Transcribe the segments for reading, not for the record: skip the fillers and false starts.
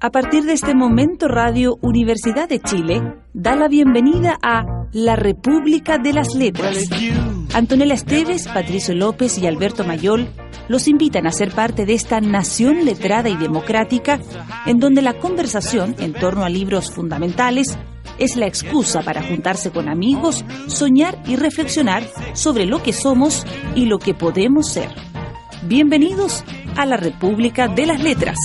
A partir de este momento, Radio Universidad de Chile da la bienvenida a La República de las Letras. Antonella Esteves, Patricio López y Alberto Mayol los invitan a ser parte de esta nación letrada y democrática, en donde la conversación en torno a libros fundamentales es la excusa para juntarse con amigos, soñar y reflexionar sobre lo que somos y lo que podemos ser. Bienvenidos a la República de las Letras.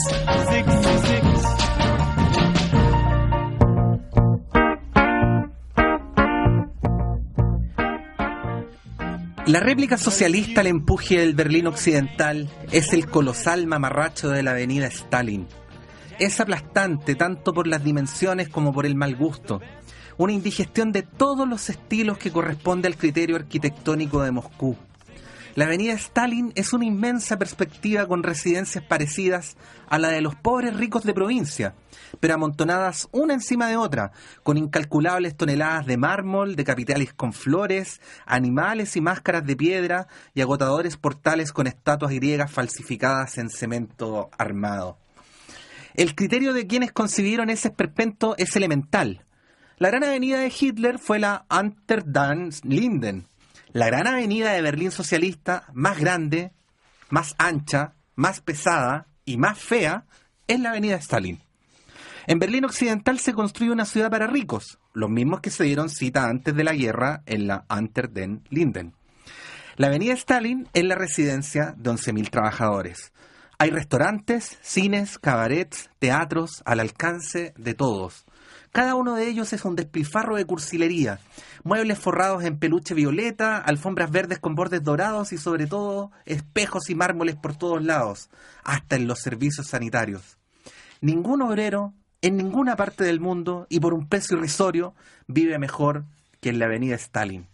La réplica socialista al empuje del Berlín Occidental es el colosal mamarracho de la avenida Stalin. Es aplastante tanto por las dimensiones como por el mal gusto. Una indigestión de todos los estilos que corresponde al criterio arquitectónico de Moscú. La avenida Stalin es una inmensa perspectiva con residencias parecidas a la de los pobres ricos de provincia, pero amontonadas una encima de otra, con incalculables toneladas de mármol, de capiteles con flores, animales y máscaras de piedra y agotadores portales con estatuas griegas falsificadas en cemento armado. El criterio de quienes concibieron ese esperpento es elemental. La gran avenida de Hitler fue la Unter den Linden. La gran avenida de Berlín socialista, más grande, más ancha, más pesada y más fea, es la avenida Stalin. En Berlín Occidental se construye una ciudad para ricos, los mismos que se dieron cita antes de la guerra en la Unter den Linden. La avenida Stalin es la residencia de 11.000 trabajadores. Hay restaurantes, cines, cabarets, teatros al alcance de todos. Cada uno de ellos es un despilfarro de cursilería, muebles forrados en peluche violeta, alfombras verdes con bordes dorados y sobre todo espejos y mármoles por todos lados, hasta en los servicios sanitarios. Ningún obrero en ninguna parte del mundo y por un precio irrisorio vive mejor que en la avenida Stalin.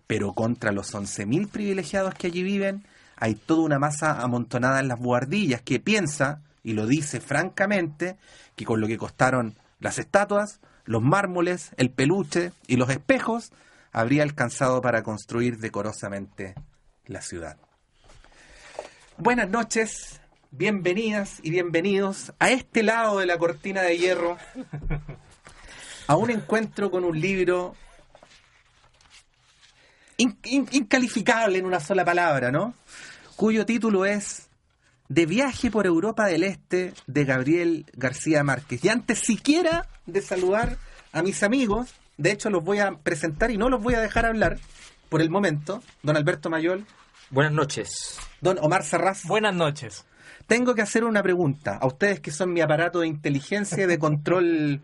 Pero contra los 11.000 privilegiados que allí viven, hay toda una masa amontonada en las buhardillas que piensa, y lo dice francamente, que con lo que costaron las estatuas, los mármoles, el peluche y los espejos, habría alcanzado para construir decorosamente la ciudad. Buenas noches, bienvenidas y bienvenidos a este lado de la cortina de hierro, a un encuentro con un libro incalificable en una sola palabra, ¿no? Cuyo título es De viaje por Europa del Este, de Gabriel García Márquez. Y antes siquiera de saludar a mis amigos, de hecho los voy a presentar y no los voy a dejar hablar por el momento. Don Alberto Mayol. Buenas noches. Don Omar Sarraz. Buenas noches. Tengo que hacer una pregunta a ustedes que son mi aparato de inteligencia y de control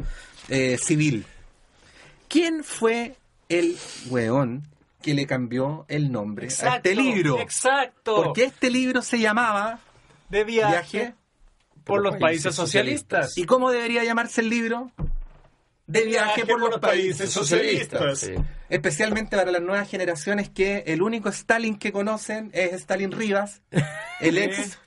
civil. ¿Quién fue el weón que le cambió el nombre a este libro? Exacto. Porque este libro se llamaba De viaje por los países socialistas. ¿Y cómo debería llamarse el libro? De viaje por los países socialistas. Sí. Especialmente para las nuevas generaciones que el único Stalin que conocen es Stalin Rivas, el ex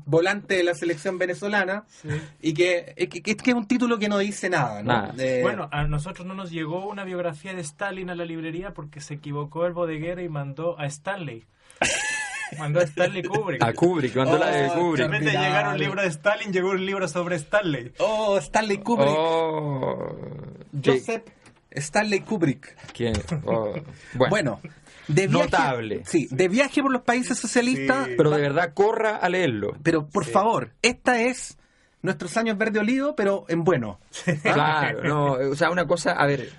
volante de la selección venezolana, Sí. y que es un título que no dice nada, ¿no? Nada. Bueno, a nosotros no nos llegó una biografía de Stalin a la librería porque se equivocó el bodeguero y mandó a Stanley. Mandó a Stanley Kubrick. A Kubrick, mandó la de En Kubrick. vez de llegar un libro de Stalin, llegó un libro sobre Stanley. Oh, Stanley Kubrick. Oh. Joseph Stanley Kubrick. ¿Quién? Oh. Bueno, de viaje, notable. Sí, de viaje por los países socialistas. Sí. Pero de verdad, corra a leerlo. Pero por favor, esta es Nuestros años verde olivo, pero en bueno. Claro, no, o sea, una cosa, a ver,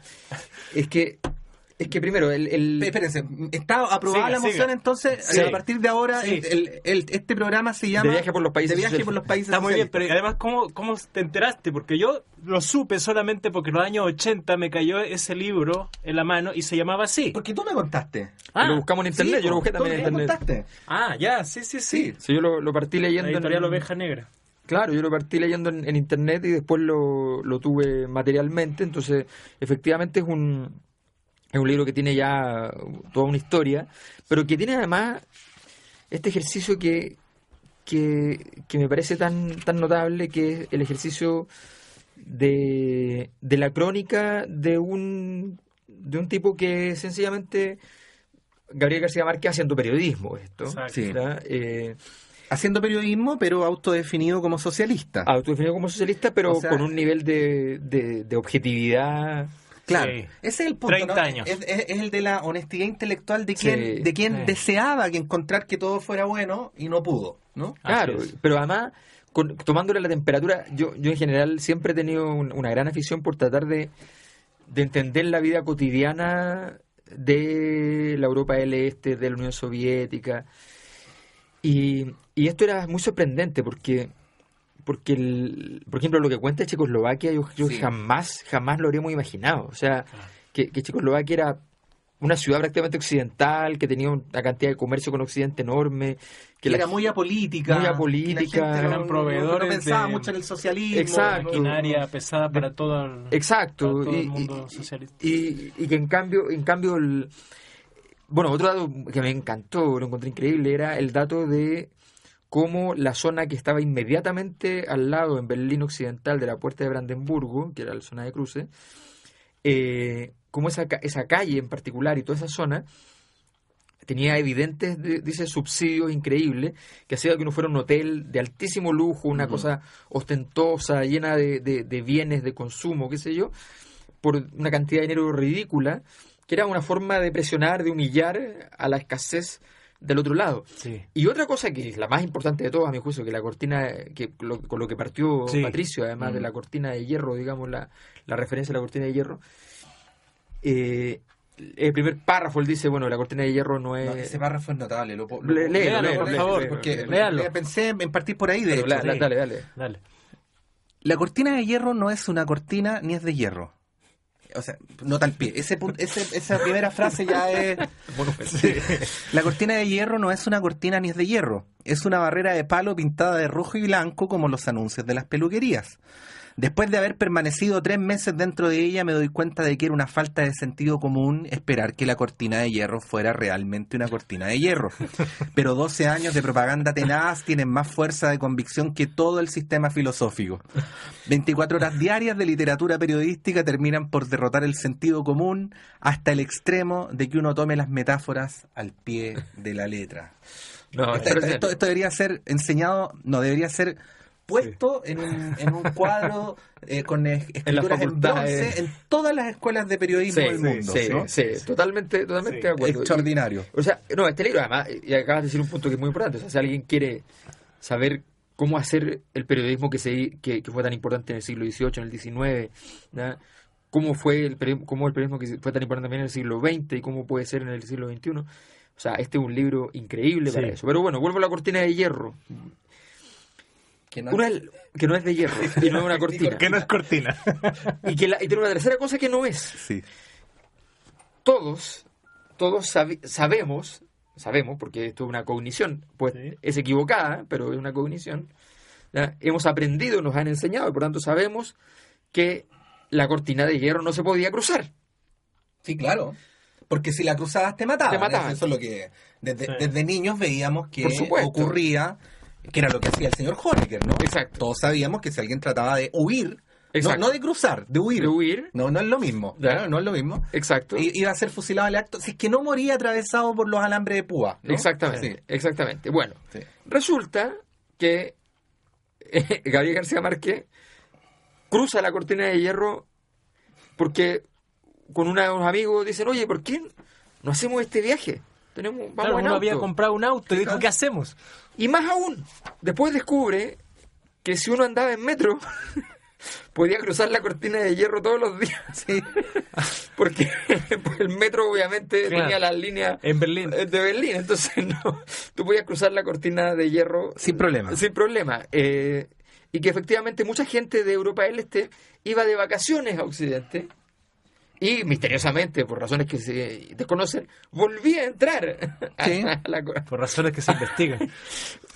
es que primero, Espérense, ¿está aprobada Siga, la moción siga. entonces? Sí. A partir de ahora, Sí. este programa se llama De viaje por los países De viaje socialistas. por los países Está muy bien, socialistas. pero además, ¿cómo te enteraste? Porque yo lo supe solamente porque en los años 80 me cayó ese libro en la mano y se llamaba así. Porque tú me contaste. lo buscamos en internet, Sí, yo lo busqué tú también en me internet. contaste. Ah, ya, sí. Sí. Sí, yo lo partí La leyendo editorial Oveja Negra. Claro, yo lo partí leyendo en internet y después lo tuve materialmente, entonces efectivamente es un libro que tiene ya toda una historia, pero que tiene además este ejercicio que me parece tan notable, que es el ejercicio de la crónica de un tipo que sencillamente, Gabriel García Márquez, haciendo periodismo, esto, Exacto. Sí. ¿verdad? Haciendo periodismo, pero autodefinido como socialista. Autodefinido como socialista, pero O sea, con un nivel de objetividad. Claro, Sí. ese es el punto, 30 ¿no? años. Es el de la honestidad intelectual de Sí. quien deseaba que encontrar que todo fuera bueno y no pudo, ¿no? Claro, Así es. pero además, tomándole la temperatura, yo en general siempre he tenido una gran afición por tratar de entender la vida cotidiana de la Europa del Este, de la Unión Soviética. Y esto era muy sorprendente porque por ejemplo, lo que cuenta Checoslovaquia, yo Sí. jamás lo habríamos imaginado. O sea, que Checoslovaquia era una ciudad prácticamente occidental, que tenía una cantidad de comercio con Occidente enorme, Que era muy apolítica. muy apolítica. que la gente Eran proveedores no pensaba de- mucho en el socialismo. Exacto. Maquinaria pesada para todo el, Exacto. para todo el mundo socialista. Y que en cambio bueno, otro dato que me encantó, lo encontré increíble, era el dato de cómo la zona que estaba inmediatamente al lado en Berlín Occidental de la Puerta de Brandenburgo, que era la zona de cruce, cómo esa calle en particular y toda esa zona tenía evidentes, dice, subsidios increíbles, que hacía que uno fuera un hotel de altísimo lujo, una cosa ostentosa, llena de bienes de consumo, qué sé yo, por una cantidad de dinero ridícula, que era una forma de presionar, de humillar a la escasez del otro lado. Sí. Y otra cosa que es la más importante de todo, a mi juicio, que la cortina, con lo que partió Sí. Patricio, además de la cortina de hierro, digamos, la referencia a la cortina de hierro, el primer párrafo, él dice, bueno, la cortina de hierro no es... No, ese párrafo es notable. Léalo, por favor, porque léalo. pensé en partir por ahí, de Pero hecho. sí. dale. Dale. La cortina de hierro no es una cortina ni es de hierro. O sea, nota al pie. Esa primera frase ya es... La cortina de hierro no es una cortina ni es de hierro. Es una barrera de palo pintada de rojo y blanco como los anuncios de las peluquerías. Después de haber permanecido 3 meses dentro de ella, me doy cuenta de que era una falta de sentido común esperar que la cortina de hierro fuera realmente una cortina de hierro. Pero 12 años de propaganda tenaz tienen más fuerza de convicción que todo el sistema filosófico. 24 horas diarias de literatura periodística terminan por derrotar el sentido común hasta el extremo de que uno tome las metáforas al pie de la letra. No, Esto debería ser enseñado, no, debería ser puesto en un cuadro con escrituras en bronce en todas las escuelas de periodismo del mundo. ¿no? Sí, totalmente de acuerdo. Extraordinario. O sea, no, este libro además, y acabas de decir un punto que es muy importante, o sea, si alguien quiere saber cómo hacer el periodismo que fue tan importante en el siglo XVIII, en el XIX, ¿no? Cómo el periodismo que fue tan importante también en el siglo XX y cómo puede ser en el siglo XXI, o sea, este es un libro increíble para eso. Pero bueno, vuelvo a la cortina de hierro. Que no es de hierro y no es una cortina. Que no es cortina. Y tiene una tercera cosa que no es. Sí. Todos sabemos, porque esto es una cognición, pues Sí. es equivocada, pero es una cognición. ¿Ya? Hemos aprendido, nos han enseñado, y por tanto sabemos que la cortina de hierro no se podía cruzar. Sí, claro. Porque si la cruzabas te mataban. Te mataban. Eso es lo que desde niños veíamos que Por supuesto. ocurría, que era lo que hacía el señor Honecker, ¿no? Exacto. Todos sabíamos que si alguien trataba de huir, Exacto. no de cruzar, de huir. De huir. No es lo mismo. Ya. No es lo mismo. Exacto. Iba a ser fusilado al acto. Si es que no moría atravesado por los alambres de púa, ¿no? Exactamente. Bueno, Sí. resulta que Gabriel García Márquez cruza la cortina de hierro porque con unos amigos dicen, oye, ¿por qué no hacemos este viaje? Vamos Claro, en uno auto. había comprado un auto y dijo, Claro. ¿qué hacemos? Y más aún, después descubre que si uno andaba en metro, podía cruzar la cortina de hierro todos los días. Sí. Porque el metro obviamente Claro. tenía las líneas En Berlín. de Berlín, entonces no, tú podías cruzar la cortina de hierro Sin problema. Sin problema. Y que efectivamente mucha gente de Europa del Este iba de vacaciones a Occidente y misteriosamente, por razones que se desconocen, volvía a entrar Sí. a la Por razones que se investigan.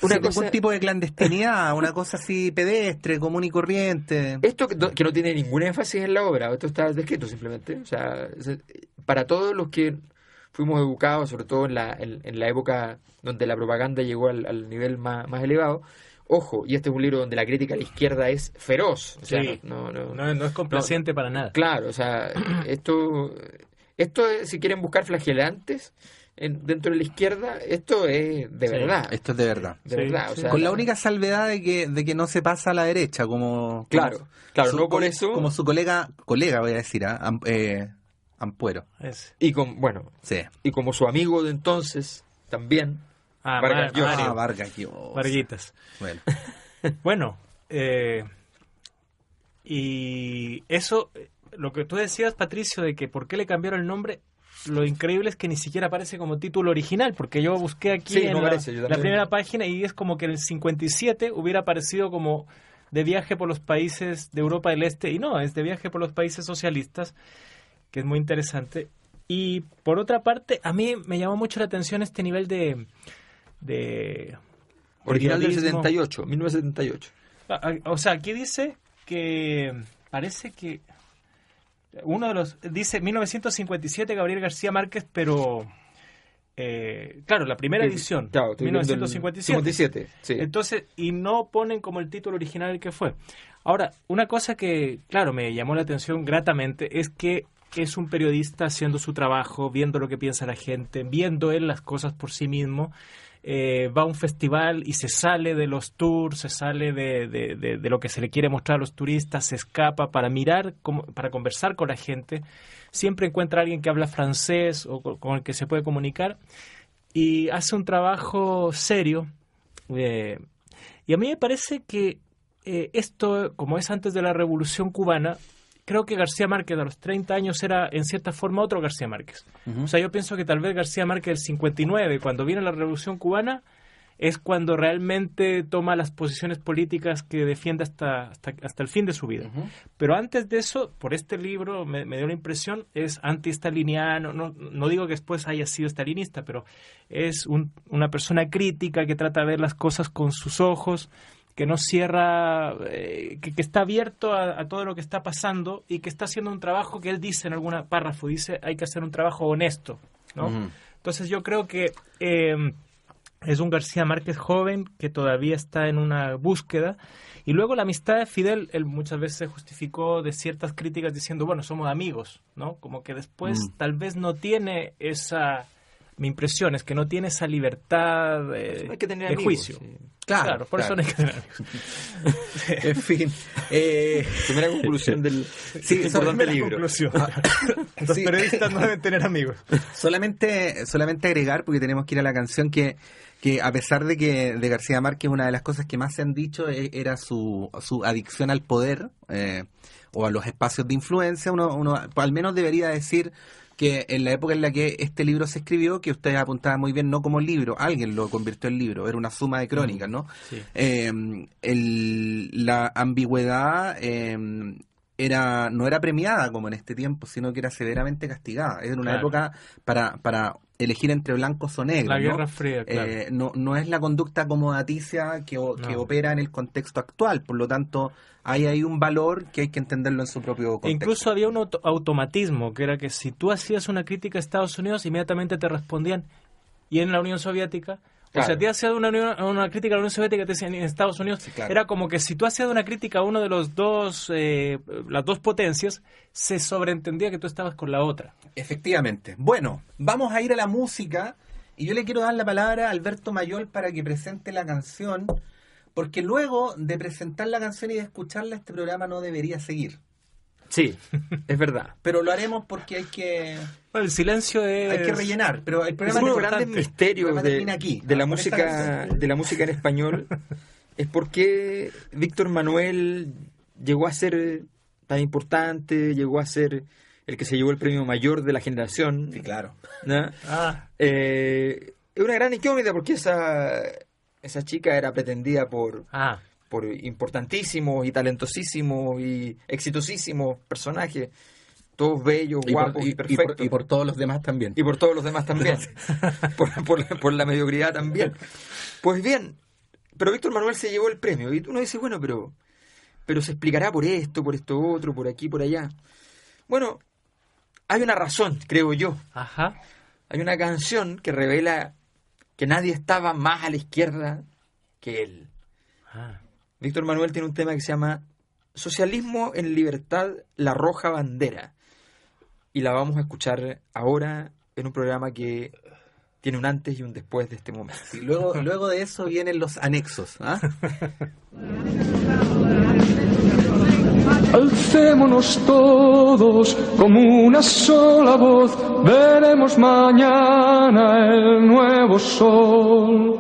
una Sin cosa. ningún tipo de clandestinidad, una cosa así pedestre, común y corriente. Esto que no tiene ningún énfasis en la obra, esto está descrito simplemente. O sea, para todos los que fuimos educados, sobre todo en la época donde la propaganda llegó al nivel más elevado, ojo, y este es un libro donde la crítica a la izquierda es feroz. O sea, Sí. no No es complaciente para nada. Claro, o sea, esto es, si quieren buscar flagelantes, dentro de la izquierda, esto es de verdad. Esto es de verdad. De verdad. O sea, con la única salvedad de que no se pasa a la derecha, Claro, no por eso. Como su colega voy a decir, Ampuero. Y Sí. y como su amigo de entonces, también. Vargas Llosa. Vargas Llosa. Varguitas. Bueno, y eso, lo que tú decías, Patricio, de que por qué le cambiaron el nombre, lo increíble es que ni siquiera aparece como título original, porque yo busqué aquí la primera página y es como que en el 57 hubiera aparecido como de viaje por los países de Europa del Este, y no, es de viaje por los países socialistas, que es muy interesante. Y por otra parte, a mí me llamó mucho la atención este nivel de original del periodismo. 78, 1978. O sea, aquí dice que parece que uno de los dice 1957 Gabriel García Márquez, pero claro, la primera edición, claro, 1957. Sí. Entonces, y no ponen como el título original el que fue. Ahora, una cosa que, claro, me llamó la atención gratamente es que es un periodista haciendo su trabajo, viendo lo que piensa la gente, viendo él las cosas por sí mismo. Va a un festival y se sale de los tours, se sale de lo que se le quiere mostrar a los turistas, se escapa para mirar, para conversar con la gente. Siempre encuentra a alguien que habla francés o con el que se puede comunicar y hace un trabajo serio. Y a mí me parece que esto, como es antes de la Revolución Cubana, creo que García Márquez a los 30 años era en cierta forma otro García Márquez. O sea, yo pienso que tal vez García Márquez del 59, cuando viene la Revolución Cubana, es cuando realmente toma las posiciones políticas que defiende hasta el fin de su vida. Pero antes de eso, por este libro me dio la impresión, es anti-estaliniano, no digo que después haya sido estalinista, pero es una persona crítica que trata de ver las cosas con sus ojos, que no cierra, que está abierto a todo lo que está pasando y que está haciendo un trabajo que él dice en algún párrafo, dice hay que hacer un trabajo honesto, ¿no? Entonces yo creo que es un García Márquez joven que todavía está en una búsqueda. Y luego la amistad de Fidel, él muchas veces se justificó de ciertas críticas diciendo, bueno, somos amigos, ¿no? Como que después tal vez no tiene esa... Mi impresión es que no tiene esa libertad hay que tener de amigos, juicio. sí. Claro, por eso no hay que tener amigos. En fin. Primera conclusión del importante libro. Conclusión. Los periodistas no deben tener amigos. Solamente agregar, porque tenemos que ir a la canción, que a pesar de que de García Márquez una de las cosas que más se han dicho era su adicción al poder o a los espacios de influencia, uno al menos debería decir que en la época en la que este libro se escribió, que ustedes apuntaban muy bien, no como libro, alguien lo convirtió en libro, era una suma de crónicas, ¿no? Sí. La ambigüedad no era premiada como en este tiempo, sino que era severamente castigada. Era una época para elegir entre blancos o negros. La ¿no? Guerra Fría, claro. No es la conducta acomodaticia que opera en el contexto actual, por lo tanto hay un valor que hay que entenderlo en su propio contexto. Incluso había un automatismo, que era que si tú hacías una crítica a Estados Unidos, inmediatamente te respondían, y en la Unión Soviética... Claro. O sea, te hacías una crítica a la Unión Soviética, te decían en Estados Unidos, Sí, claro. Era como que si tú hacías una crítica a uno de los dos, las dos potencias, se sobreentendía que tú estabas con la otra. Efectivamente. Bueno, vamos a ir a la música y yo le quiero dar la palabra a Alberto Mayol para que presente la canción, porque luego de presentar la canción y de escucharla, este programa no debería seguir. Sí, es verdad. Pero lo haremos porque hay que El silencio hay que rellenar. Pero el Es programa uno de es los grandes importante. misterios El programa termina aquí. de la Con esta música en español es por qué Víctor Manuel llegó a ser tan importante, llegó a ser el que se llevó el premio mayor de la generación. Sí, claro. ¿No? Es una gran incógnita porque esa chica era pretendida por importantísimos y talentosísimos y exitosísimos personajes, todos bellos, guapos y perfectos. Y por todos los demás también. Y por todos los demás también. por la mediocridad también. Pues bien, pero Víctor Manuel se llevó el premio. Y uno dice, bueno, pero se explicará por esto otro, por aquí, por allá. Bueno, hay una razón, creo yo. Ajá. Hay una canción que revela que nadie estaba más a la izquierda que él. Víctor Manuel tiene un tema que se llama Socialismo en Libertad, la roja bandera. Y la vamos a escuchar ahora en un programa que tiene un antes y un después de este momento. Y luego de eso vienen los anexos. Alcémonos todos como una sola voz, veremos mañana el nuevo sol.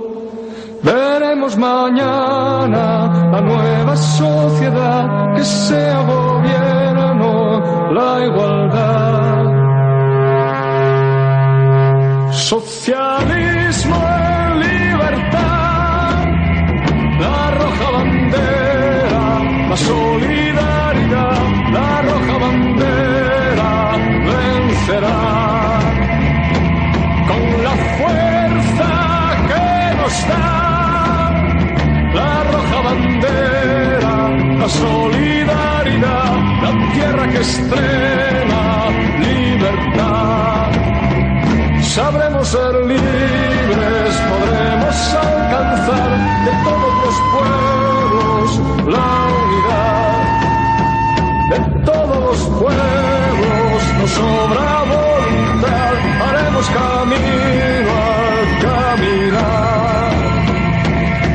Veremos mañana la nueva sociedad, que sea gobierno la igualdad. Socialismo en libertad, la roja bandera, la solidaridad, la roja bandera vencerá. Con la fuerza que nos da la roja bandera, la solidaridad, la tierra que estrena libertad. Sabremos ser libres, podremos alcanzar de todos los pueblos la unidad. De todos los pueblos nos sobra voluntad, haremos camino al caminar.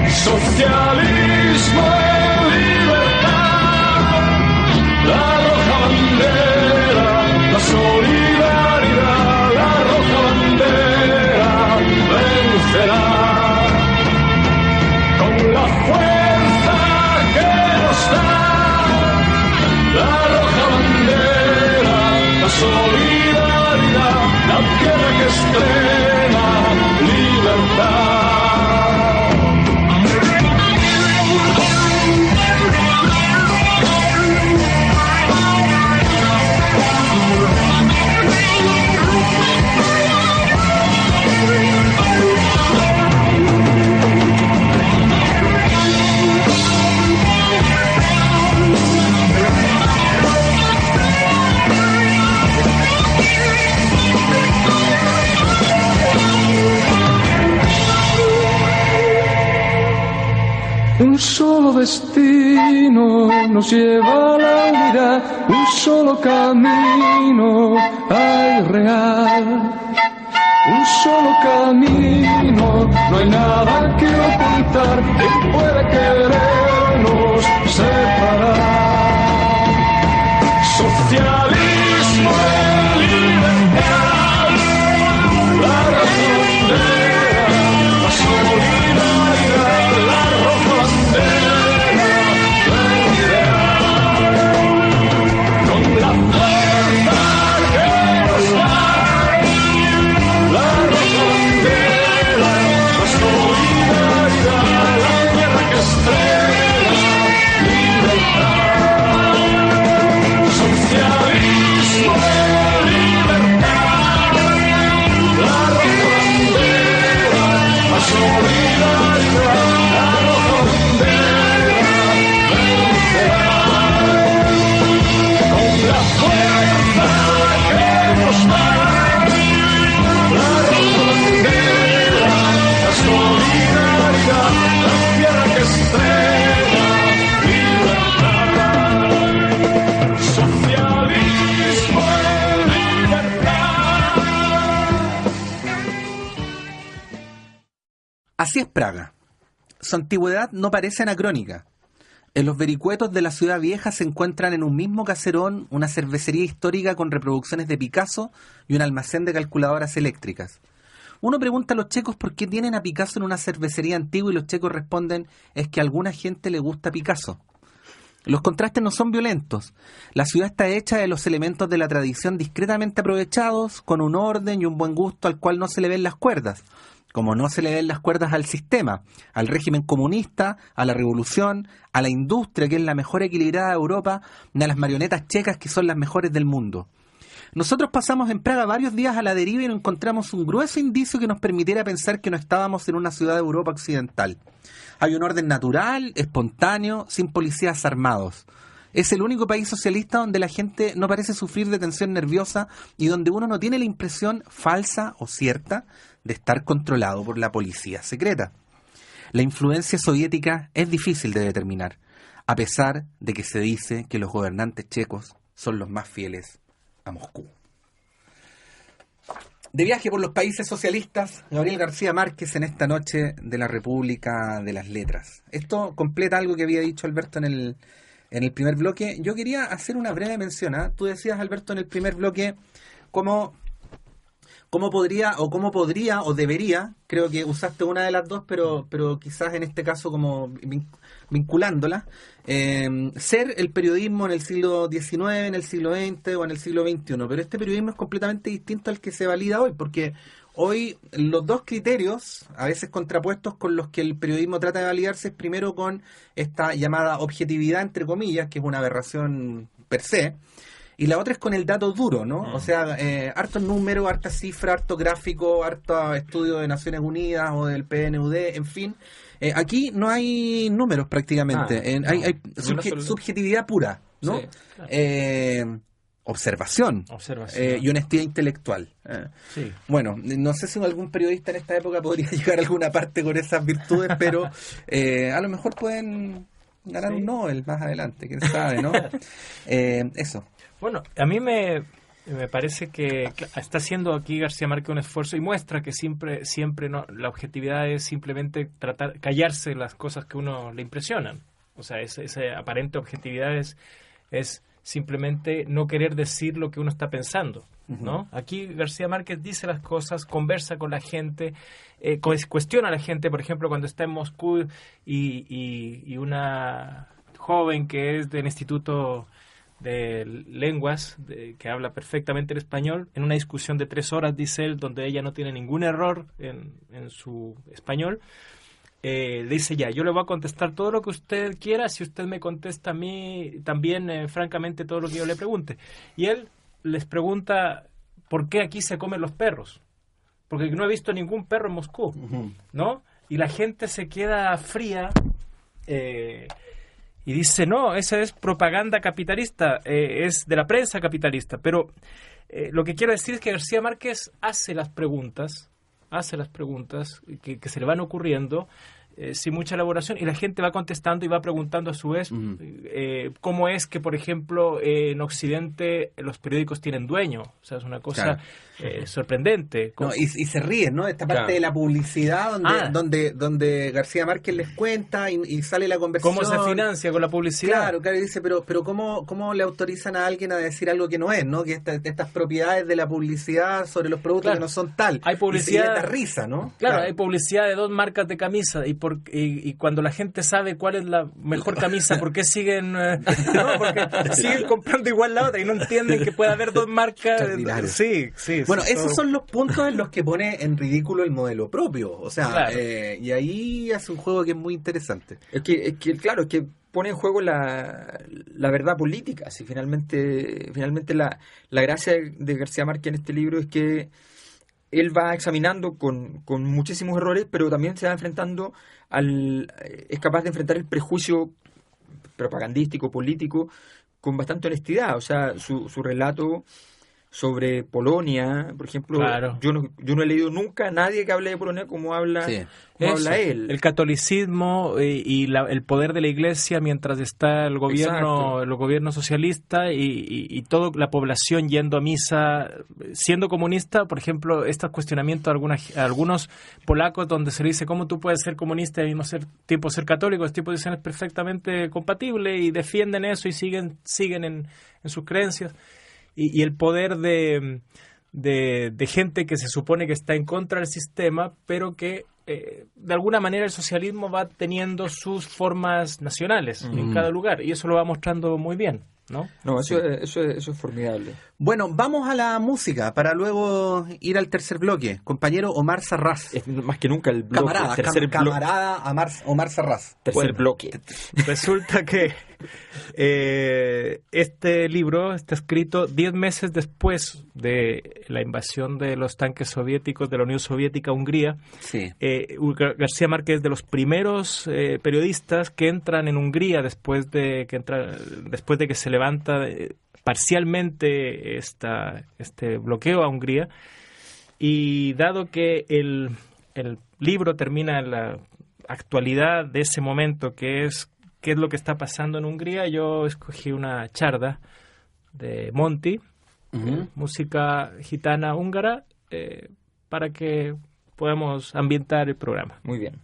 Socialismo en libertad, la roja bandera, la solidaridad, la roja bandera vencerá. Con la fuerza que nos da la roja bandera, la solidaridad, la tierra que estrena libertad. Un solo destino nos lleva a la unidad, un solo camino al real. Un solo camino, no hay nada que ocultar, ¿quién puede querernos separar? Socialismo en libertad, la roja bandera, la solidaridad, la roja bandera vencerá. Con la fuerza que nos da la roja bandera, la solidaridad, la tierra que estrena libertad. Socialismo en libertad, la roja bandera, la solidaridad, la roja bandera vencerá. Con la fuerza que nos da la roja bandera, la solidaridad, la tierra que estrena libertad. Socialismo en libertad. Así es Praga. Su antigüedad no parece anacrónica. En los vericuetos de la ciudad vieja se encuentran en un mismo caserón una cervecería histórica con reproducciones de Picasso y un almacén de calculadoras eléctricas. Uno pregunta a los checos por qué tienen a Picasso en una cervecería antigua y los checos responden es que a alguna gente le gusta Picasso. Los contrastes no son violentos. La ciudad está hecha de los elementos de la tradición discretamente aprovechados, con un orden y un buen gusto al cual no se le ven las cuerdas, como no se le ven las cuerdas al sistema, al régimen comunista, a la revolución, a la industria que es la mejor equilibrada de Europa, ni a las marionetas checas que son las mejores del mundo. Nosotros pasamos en Praga varios días a la deriva y no encontramos un grueso indicio que nos permitiera pensar que no estábamos en una ciudad de Europa occidental. Hay un orden natural, espontáneo, sin policías armados. Es el único país socialista donde la gente no parece sufrir de tensión nerviosa y donde uno no tiene la impresión falsa o cierta de estar controlado por la policía secreta. La influencia soviética es difícil de determinar, a pesar de que se dice que los gobernantes checos son los más fieles a Moscú. De viaje por los países socialistas, Gabriel García Márquez en esta noche de la República de las Letras. Esto completa algo que había dicho Alberto en el primer bloque. Yo quería hacer una breve mención. Tú decías, Alberto, en el primer bloque cómo podría o debería, creo que usaste una de las dos, pero quizás en este caso como vinculándola, ser el periodismo en el siglo XIX, en el siglo XX o en el siglo XXI. Pero este periodismo es completamente distinto al que se valida hoy, porque hoy los dos criterios, a veces contrapuestos con los que el periodismo trata de validarse, es primero con esta llamada objetividad, entre comillas, que es una aberración per se, y la otra es con el dato duro, ¿no? O sea, hartos números, harta cifra, harto gráfico, harto estudio de Naciones Unidas o del PNUD, en fin. Aquí no hay números prácticamente, hay subjetividad pura, ¿no? Sí, claro. Observación. Y honestidad intelectual. Sí. Bueno, no sé si algún periodista en esta época podría llegar a alguna parte con esas virtudes, pero a lo mejor pueden ganar un Nobel más adelante, quién sabe, ¿no? Eso. Bueno, a mí me parece que está haciendo aquí García Márquez un esfuerzo y muestra que siempre no, la objetividad es simplemente callarse las cosas que uno le impresionan. O sea, esa aparente objetividad es simplemente no querer decir lo que uno está pensando, ¿no? Aquí García Márquez dice las cosas, conversa con la gente, cuestiona a la gente, por ejemplo, cuando está en Moscú y una joven que es del Instituto de Lenguas, que habla perfectamente el español, en una discusión de 3 horas, dice él, donde ella no tiene ningún error en su español, dice ya, yo le voy a contestar todo lo que usted quiera si usted me contesta a mí también francamente todo lo que yo le pregunte. Y él les pregunta ¿por qué aquí se comen los perros? Porque no he visto ningún perro en Moscú, ¿no? Y la gente se queda fría y dice, no, esa es propaganda capitalista, es de la prensa capitalista. Pero lo que quiero decir es que García Márquez hace las preguntas que se le van ocurriendo sin mucha elaboración, y la gente va contestando y va preguntando a su vez cómo es que, por ejemplo, en Occidente los periódicos tienen dueño. O sea, es una cosa sorprendente. No, y se ríen, ¿no? Esta parte de la publicidad donde García Márquez les cuenta y sale la conversación. ¿Cómo se financia con la publicidad? Claro, y dice, pero ¿cómo le autorizan a alguien a decir algo que no es, ¿no? Que estas propiedades de la publicidad sobre los productos que no son tal. Hay publicidad. Y da risa, ¿no? Claro, hay publicidad de 2 marcas de camisa y cuando la gente sabe cuál es la mejor camisa, ¿por qué siguen porque siguen comprando igual la otra y no entienden que puede haber 2 marcas? Sí. Bueno, esos son los puntos en los que pone en ridículo el modelo propio. O sea, claro. Y ahí hace un juego que es muy interesante. Es que pone en juego la verdad política. Si finalmente la gracia de García Márquez en este libro es que él va examinando con muchísimos errores, pero también se va enfrentando es capaz de enfrentar el prejuicio propagandístico, político, con bastante honestidad. O sea, su relato sobre Polonia, por ejemplo, claro. yo no he leído nunca a nadie que hable de Polonia como habla él. El catolicismo y el poder de la Iglesia mientras está el gobierno socialista y toda la población yendo a misa, siendo comunista. Por ejemplo, estos cuestionamientos a algunos polacos donde se le dice ¿cómo tú puedes ser comunista y al mismo tiempo ser católico? Los tipos dicen es perfectamente compatible y defienden eso y siguen en sus creencias. Y el poder de gente que se supone que está en contra del sistema, pero que de alguna manera el socialismo va teniendo sus formas nacionales en cada lugar, y eso lo va mostrando muy bien, ¿no? No, eso es formidable. Bueno, vamos a la música para luego ir al tercer bloque. Compañero Omar Sarraz. Es más que nunca el bloque. Camarada Omar Sarraz. Tercer bloque. Resulta que este libro está escrito 10 meses después de la invasión de los tanques soviéticos de la Unión Soviética a Hungría. Sí. García Márquez es de los primeros periodistas que entran en Hungría después de que se levanta parcialmente este bloqueo a Hungría, y dado que el libro termina en la actualidad de ese momento, que es qué es lo que está pasando en Hungría, yo escogí una charda de Monti, música gitana húngara, para que podamos ambientar el programa. Muy bien.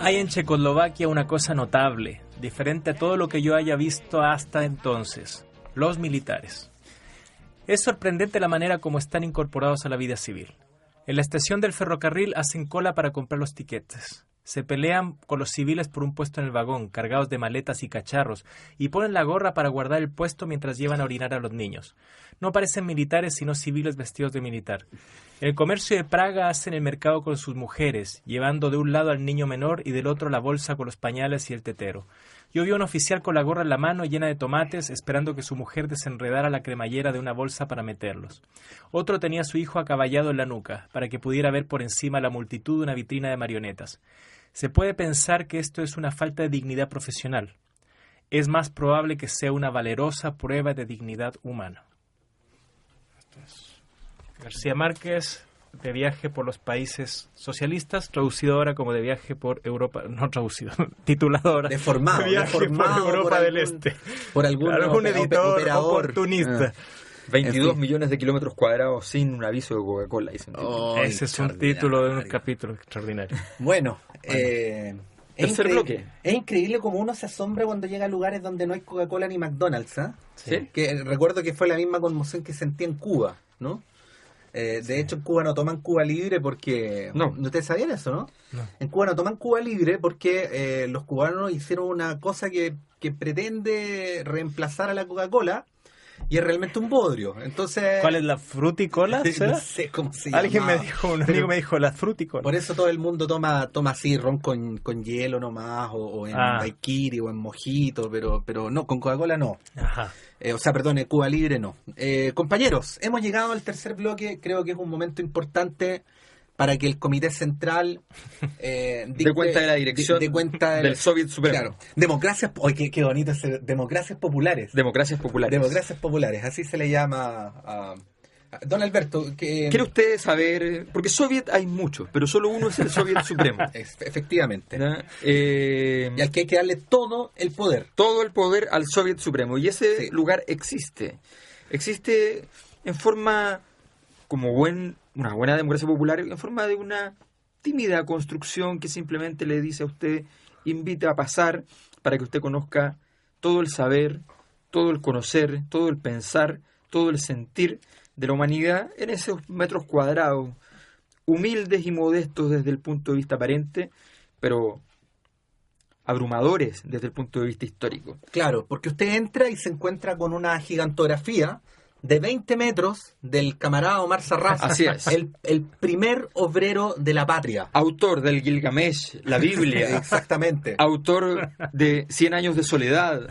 Hay en Checoslovaquia una cosa notable, diferente a todo lo que yo haya visto hasta entonces: los militares. Es sorprendente la manera como están incorporados a la vida civil. En la estación del ferrocarril hacen cola para comprar los tiquetes. Se pelean con los civiles por un puesto en el vagón, cargados de maletas y cacharros, y ponen la gorra para guardar el puesto mientras llevan a orinar a los niños. No parecen militares, sino civiles vestidos de militar. En el comercio de Praga hacen el mercado con sus mujeres, llevando de un lado al niño menor y del otro la bolsa con los pañales y el tetero. Yo vi a un oficial con la gorra en la mano llena de tomates esperando que su mujer desenredara la cremallera de una bolsa para meterlos. Otro tenía a su hijo acaballado en la nuca para que pudiera ver por encima la multitud de una vitrina de marionetas. Se puede pensar que esto es una falta de dignidad profesional. Es más probable que sea una valerosa prueba de dignidad humana. García Márquez, de viaje por los países socialistas, traducido ahora como de viaje por Europa, no traducido, titulado ahora. Deformado, de viaje deformado por Europa por del algún- Este. por algún editor operador. oportunista. 22 En fin. millones de kilómetros cuadrados sin un aviso de Coca-Cola. Dicen. Oh, Ese es un título de un capítulo extraordinario. Bueno, Tercer bloque. Es increíble como uno se asombra cuando llega a lugares donde no hay Coca-Cola ni McDonald's, ¿ah? ¿Sí? Que recuerdo que fue la misma conmoción que sentí en Cuba, ¿no? De hecho, en Cuba no toman Cuba Libre porque... No. ¿Ustedes sabían eso, no? No. En Cuba no toman Cuba Libre porque los cubanos hicieron una cosa que pretende reemplazar a la Coca-Cola y es realmente un bodrio. Entonces... ¿Cuál es la fruticola? No sé cómo se llama. Alguien me dijo, un amigo me dijo, la fruticola. Por eso todo el mundo toma así ron con hielo nomás, o en daiquiri o en mojito, pero no, con Coca-Cola no. Ajá. O sea, perdón, Cuba Libre no. Compañeros, hemos llegado al tercer bloque. Creo que es un momento importante para que el Comité Central dé cuenta de la dirección dé cuenta del Soviet Supremo. Claro. Democracias, oye, qué bonito ese, democracias populares. Democracias populares. Democracias populares, así se le llama a don Alberto. ¿Quiere usted saber? Porque Soviet hay muchos, pero solo uno es el Soviet Supremo. Efectivamente. ¿Ya? Y al que hay que darle todo el poder. Todo el poder al Soviet Supremo. Y ese Sí. lugar existe. Existe en forma como una buena democracia popular, en forma de una tímida construcción que simplemente le dice a usted, invita a pasar para que usted conozca todo el saber, todo el conocer, todo el pensar, todo el sentir de la humanidad en esos metros cuadrados, humildes y modestos desde el punto de vista aparente, pero abrumadores desde el punto de vista histórico. Claro, porque usted entra y se encuentra con una gigantografía de 20 metros del camarada Omar Sarrás, Así es. el primer obrero de la patria. Autor del Gilgamesh, la Biblia, Exactamente. autor de 100 años de soledad,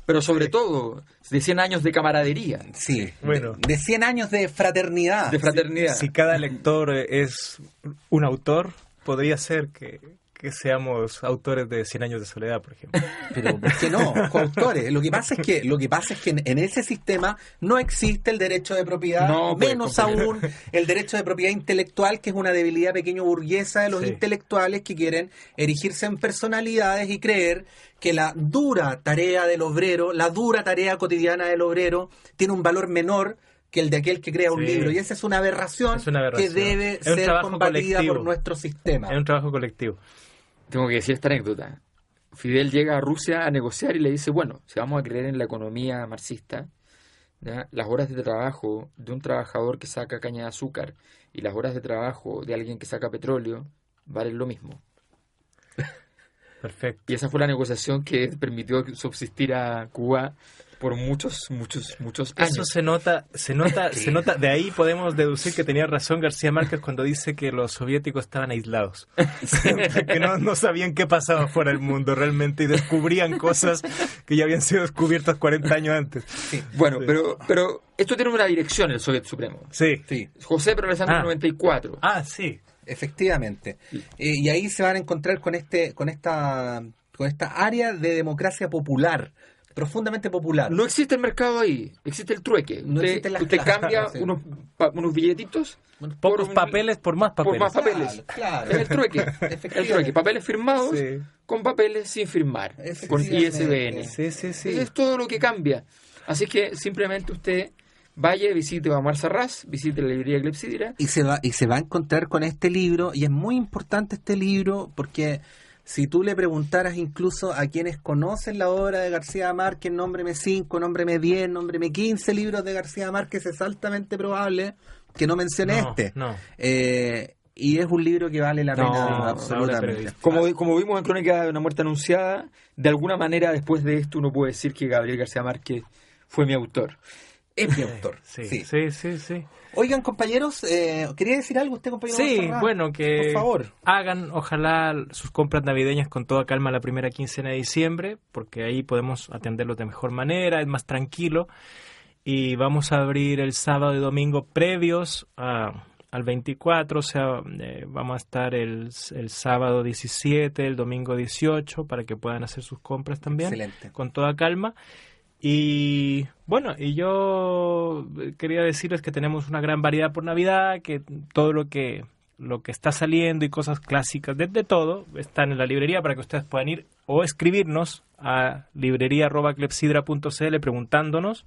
pero sobre todo de 100 años de camaradería, Sí, Bueno. de 100 años de fraternidad. de fraternidad. Si cada lector es un autor, podría ser que seamos autores de 100 años de soledad, por ejemplo. Pero ¿por qué no? Coautores. Lo que pasa es que en ese sistema no existe el derecho de propiedad, No, pues, menos compañero. aún el derecho de propiedad intelectual, que es una debilidad pequeño burguesa de los Sí. intelectuales que quieren erigirse en personalidades y creer que la dura tarea del obrero, la dura tarea cotidiana del obrero, tiene un valor menor que el de aquel que crea un Sí. libro. Y esa es una aberración, Es una aberración. que debe Es un ser trabajo combatida colectivo. por nuestro sistema. Es un trabajo colectivo. Tengo que decir esta anécdota. Fidel llega a Rusia a negociar y le dice, bueno, si vamos a creer en la economía marxista, ¿ya? Las horas de trabajo de un trabajador que saca caña de azúcar y las horas de trabajo de alguien que saca petróleo valen lo mismo. Perfecto. Y esa fue la negociación que permitió subsistir a Cuba por muchos Eso años. se nota, de ahí podemos deducir que tenía razón García Márquez cuando dice que los soviéticos estaban aislados, que no sabían qué pasaba fuera del mundo realmente y descubrían cosas que ya habían sido descubiertas 40 años antes. Bueno, pero esto tiene una dirección, el Soviet Supremo. Sí. Sí. José Alessandro 94. Ah, sí. Efectivamente. Y ahí se van a encontrar con esta área de democracia popular, profundamente popular. No existe el mercado ahí, existe el trueque. No existen las usted clases, cambia sí. unos billetitos Pocos un- papeles por más papeles. por más papeles. Claro. Es el trueque. Efectivamente. El trueque. Papeles firmados Sí. con papeles sin firmar. Con Efectivamente. ISBN. Sí, sí, sí. Eso es todo lo que cambia. Así que simplemente usted vaya, visite a Omar Sarrás, visite la librería Clepsidra. Y se va a encontrar con este libro, y es muy importante este libro porque si tú le preguntaras incluso a quienes conocen la obra de García Márquez, nómbreme 5, nómbreme 10, nómbreme 15 libros de García Márquez, es altamente probable que no mencione este. No. Y es un libro que vale la No, pena ahora absolutamente. periodista. Como vimos en Crónica de una muerte anunciada, de alguna manera después de esto uno puede decir que Gabriel García Márquez fue mi autor. Es mi autor. Sí. Oigan, compañeros, ¿quería decir algo usted, compañero? Sí, Monserrat? bueno, que por favor, hagan, ojalá, sus compras navideñas con toda calma la primera quincena de diciembre, porque ahí podemos atenderlos de mejor manera, es más tranquilo. Y vamos a abrir el sábado y domingo previos al 24, o sea, vamos a estar el sábado 17, el domingo 18, para que puedan hacer sus compras también. Excelente. Con toda calma. Y bueno, y yo quería decirles que tenemos una gran variedad por Navidad, que todo lo que está saliendo y cosas clásicas, de todo, están en la librería para que ustedes puedan ir o escribirnos a librería@clepsidra.cl preguntándonos,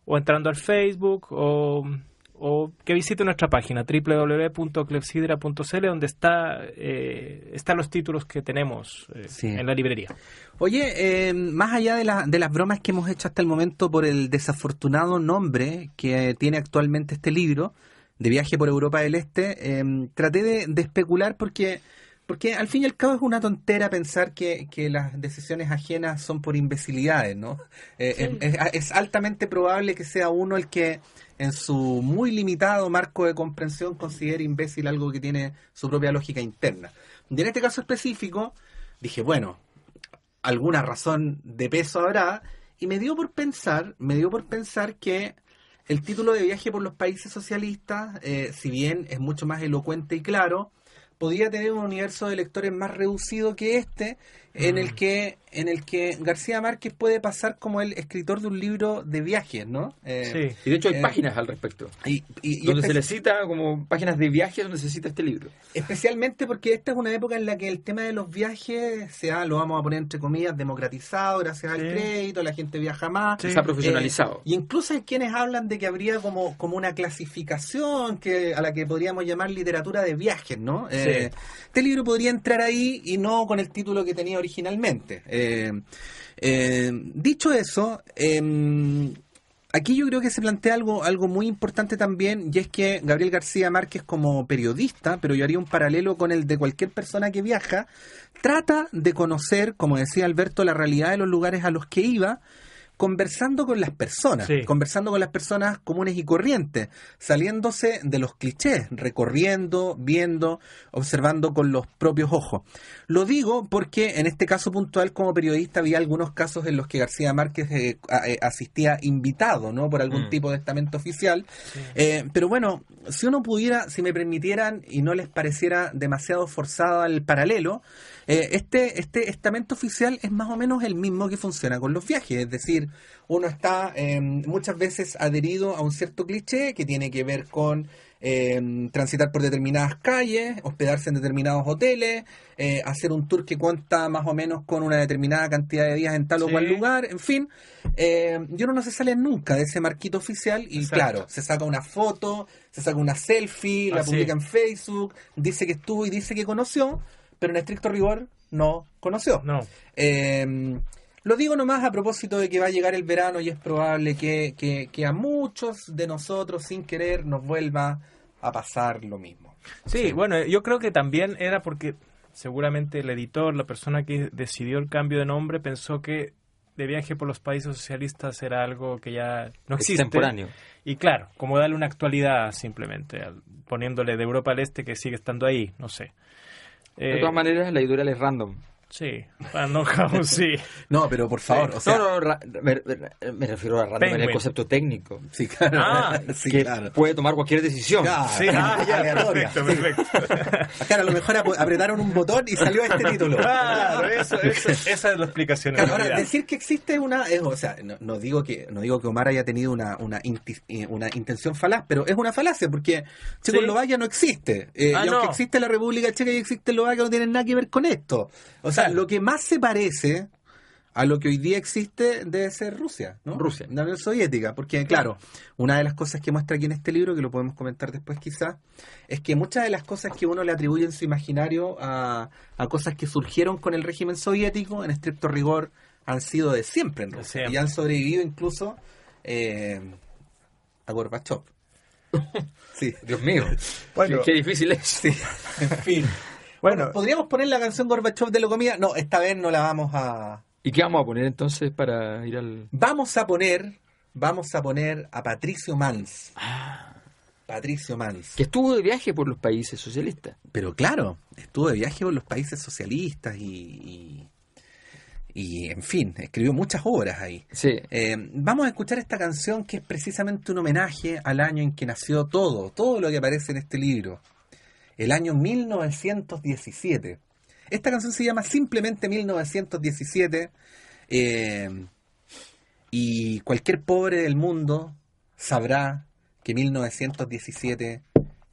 o entrando al Facebook, o que visite nuestra página www.clepsidra.cl, donde están los títulos que tenemos en la librería. Oye, más allá de las bromas que hemos hecho hasta el momento por el desafortunado nombre que tiene actualmente este libro, de Viaje por Europa del Este, traté de especular porque al fin y al cabo es una tontera pensar que las decisiones ajenas son por imbecilidades, ¿no? Es altamente probable que sea uno el que en su muy limitado marco de comprensión considere imbécil algo que tiene su propia lógica interna. Y en este caso específico dije, bueno, alguna razón de peso habrá, y me dio por pensar que el título de Viaje por los Países Socialistas, si bien es mucho más elocuente y claro, podría tener un universo de lectores más reducido que este, en el que García Márquez puede pasar como el escritor de un libro de viajes, ¿no? Sí. Y de hecho hay páginas al respecto, donde se le cita como páginas de viajes donde se cita este libro. Especialmente porque esta es una época en la que el tema de los viajes lo vamos a poner entre comillas, democratizado gracias al crédito, la gente viaja más. Se ha profesionalizado. Y incluso hay quienes hablan de que habría como una clasificación a la que podríamos llamar literatura de viajes, ¿no? Este libro podría entrar ahí y no con el título que tenía originalmente. Dicho eso, aquí yo creo que se plantea algo muy importante también, y es que Gabriel García Márquez, como periodista, pero yo haría un paralelo con el de cualquier persona que viaja, trata de conocer, como decía Alberto, la realidad de los lugares a los que iba, conversando con las personas comunes y corrientes, saliéndose de los clichés, recorriendo, viendo, observando con los propios ojos. Lo digo porque en este caso puntual, como periodista, había algunos casos en los que García Márquez asistía invitado, ¿no? Por algún tipo de estamento oficial. Pero bueno, si me permitieran y no les pareciera demasiado forzado el paralelo, este estamento oficial es más o menos el mismo que funciona con los viajes, es decir, uno está muchas veces adherido a un cierto cliché que tiene que ver con transitar por determinadas calles, hospedarse en determinados hoteles, hacer un tour que cuenta más o menos con una determinada cantidad de días en tal o cual lugar, en fin, y uno no se sale nunca de ese marquito oficial y claro, se saca una foto, se saca una selfie, la publica en Facebook, dice que estuvo y dice que conoció, pero en estricto rigor no conoció. No. Lo digo nomás a propósito de que va a llegar el verano y es probable que a muchos de nosotros sin querer nos vuelva a pasar lo mismo. Sí, bueno, yo creo que también era porque seguramente el editor, la persona que decidió el cambio de nombre, pensó que de Viaje por los Países Socialistas era algo que ya no existe. Extemporáneo. Y claro, como darle una actualidad simplemente, poniéndole de Europa al Este que sigue estando ahí, no sé. De todas maneras, la editorial es Random. Sí, Random House, sí. No, pero por favor, o sea... me refiero a Random Penguin. en el concepto técnico. Sí, claro. Sí, que claro. puede tomar cualquier decisión. Claro, Sí, ya, aleatoria. perfecto. Claro, a lo mejor apretaron un botón y salió este título. Claro, esa es la explicación. Claro, ahora, decir que existe o sea, no digo que Omar haya tenido una intención falaz, pero es una falacia porque Checoslovaquia no existe. Y aunque existe la República Checa y existe Eslovaquia, no tienen nada que ver con esto. O sea, lo que más se parece a lo que hoy día existe debe ser Rusia, ¿no? Rusia. La Unión Soviética, porque claro, una de las cosas que muestra aquí en este libro, que lo podemos comentar después quizás, es que muchas de las cosas que uno le atribuye en su imaginario a cosas que surgieron con el régimen soviético, en estricto rigor, han sido de siempre en Rusia, y han sobrevivido incluso a Gorbachev. Sí. Dios mío, Bueno. qué difícil es. Sí. En fin. Bueno, ¿podríamos poner la canción Gorbachev de Locomía? No, esta vez no la vamos a... ¿Y qué vamos a poner entonces para ir al...? Vamos a poner vamos a poner a Patricio Mans. Patricio Mans. Que estuvo de viaje por los países socialistas. Pero claro, estuvo de viaje por los países socialistas y en fin, escribió muchas obras ahí. Sí. Vamos a escuchar esta canción que es precisamente un homenaje al año en que nació todo lo que aparece en este libro. El año 1917. Esta canción se llama simplemente 1917 y cualquier pobre del mundo sabrá que 1917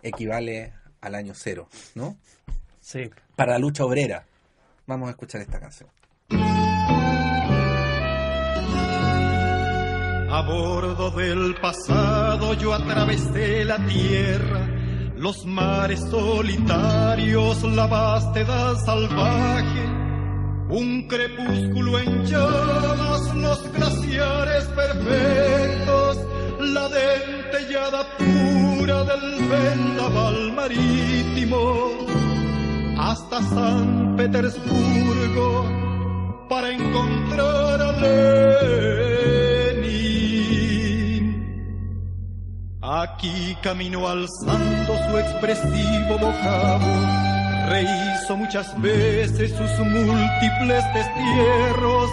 equivale al año cero, ¿no? Sí. Para la lucha obrera. Vamos a escuchar esta canción. A bordo del pasado yo atravesé la tierra, los mares solitarios, la vastedad salvaje, un crepúsculo en llamas, los glaciares perfectos, la dentellada pura del vendaval marítimo, hasta San Petersburgo para encontrar a Lenin. Aquí caminó alzando su expresivo vocablo, rehizo muchas veces sus múltiples destierros,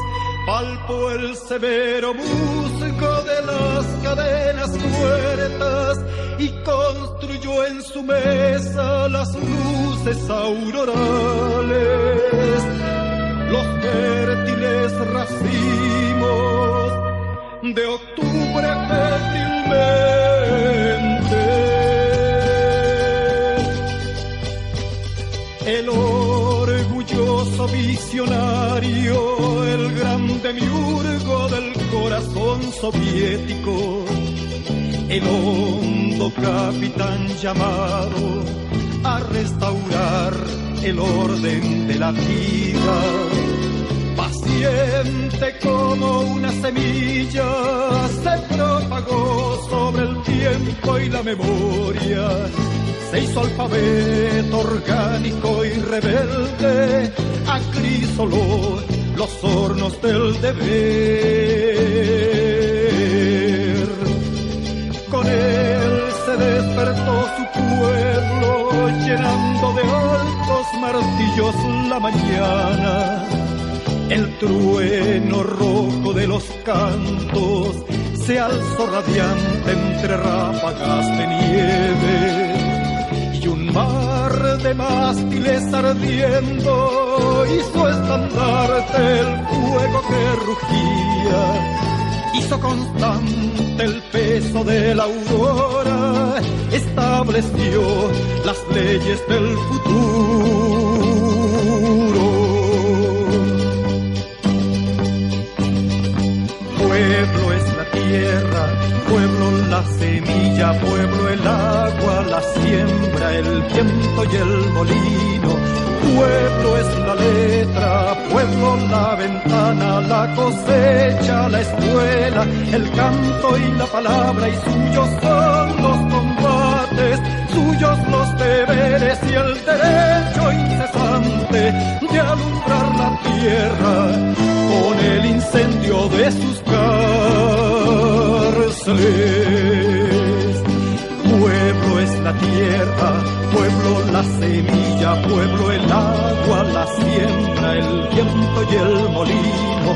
palpó el severo musgo de las cadenas muertas y construyó en su mesa las luces aurorales, los fértiles racimos de octubre febrilmente. El orgulloso visionario, el gran demiurgo del corazón soviético, el hondo capitán llamado a restaurar el orden de la vida, paciente como una semilla, se propagó sobre el tiempo y la memoria, se hizo alfabeto orgánico y rebelde, acrisoló los hornos del deber. Con él se despertó su pueblo, llenando de altos martillos la mañana. El trueno rojo de los cantos se alzó radiante entre ráfagas de nieve. Y un mar de mástiles ardiendo hizo estandarte el fuego que rugía. Hizo constante el peso de la aurora, estableció las leyes del futuro. Pueblo es la tierra, pueblo la semilla, pueblo el agua, la siembra, el viento y el molino. Pueblo es la letra, pueblo la ventana, la cosecha, la escuela, el canto y la palabra, y suyos son los combates, suyos los deberes y el derecho incesante de alumbrar la tierra con el incendio de sus cárceles. Pueblo es la tierra, pueblo la semilla, pueblo el agua, la siembra, el viento y el molino.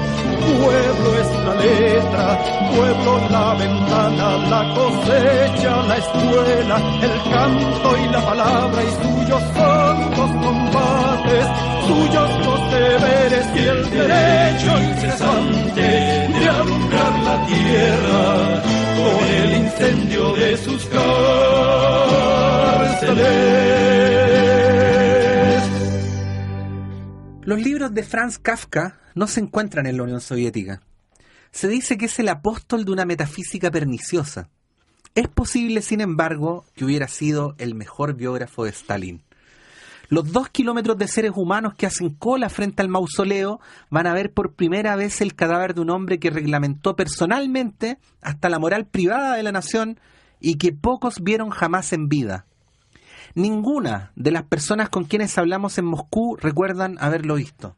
Pueblo es la letra, pueblo la ventana, la cosecha, la escuela, el canto y la palabra, y suyos son los combates, suyos los deberes y el derecho incesante de alumbrar la tierra con el incendio de sus cárceles. Los libros de Franz Kafka no se encuentran en la Unión Soviética. Se dice que es el apóstol de una metafísica perniciosa. Es posible, sin embargo, que hubiera sido el mejor biógrafo de Stalin. Los 2 kilómetros de seres humanos que hacen cola frente al mausoleo van a ver por primera vez el cadáver de un hombre que reglamentó personalmente hasta la moral privada de la nación y que pocos vieron jamás en vida. Ninguna de las personas con quienes hablamos en Moscú recuerdan haberlo visto.